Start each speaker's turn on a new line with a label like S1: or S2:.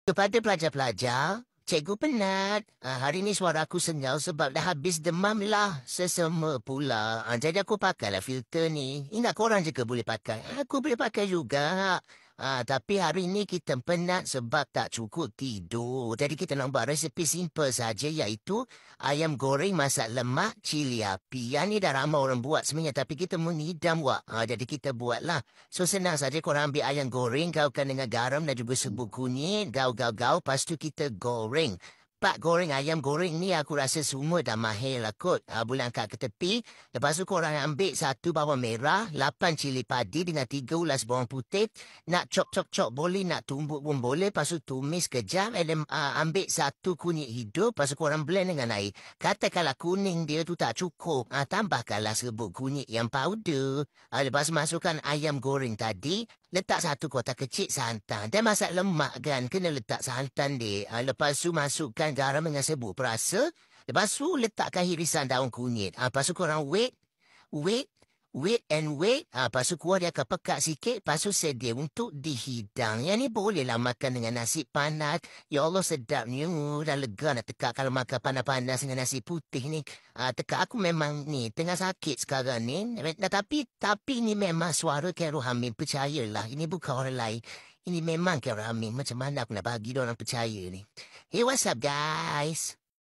S1: Kepada pelajar-pelajar, cikgu penat. Hari ni suara aku senyau sebab dah habis demam lah. Sesama pula. Jadi aku pakailah filter ni. Ingat korang je ke boleh pakai? Aku boleh pakai juga. Tapi hari ni kita penat sebab tak cukup tidur. Jadi kita nak buat resepi simple saja iaitu ayam goreng masak lemak cili api. Yang ni dah ramai orang buat sebenarnya tapi kita menghidam wak. Jadi kita buatlah. So senang saja korang ambil ayam goreng, gaulkan dengan garam dan juga serbuk kunyit, gaul, lepas tu kita goreng. Pak goreng ayam goreng ni aku rasa semua dah mahir lah kot. Boleh angkat ke tepi. Lepas tu korang ambil 1 bawang merah, 8 cili padi dengan 3 ulas bawang putih. Nak chop boleh, nak tumbuk pun boleh. Lepas tu tumis kejap. Ambil 1 kunyit hidup. Lepas tu korang blend dengan air. Katakanlah kuning dia tu tak cukup. Tambahkanlah serbuk kunyit yang powder. Lepas masukkan ayam goreng tadi, letak 1 kotak kecil santan. Dan masak lemak kan, kena letak santan dia. Lepas tu masukkan garam dengan serbuk perasa. Lepas tu letakkan hirisan daun kunyit. Lepas tu korang wait and wait. Lepas tu kuah dia akan pekat sikit. Lepas tu sedia untuk dihidang. Yang ni bolehlah makan dengan nasi panas. Ya Allah sedapnya. Dah lega nak tekak kalau makan panas-panas dengan nasi putih ni. Tekak aku memang ni tengah sakit sekarang ni. Tapi ni memang suara Khairul Hamim. Percayalah. Ini bukan orang lain. Ini memang Khairul Hamim. Macam mana aku nak bagi diorang percaya ni. Hey, what's up guys?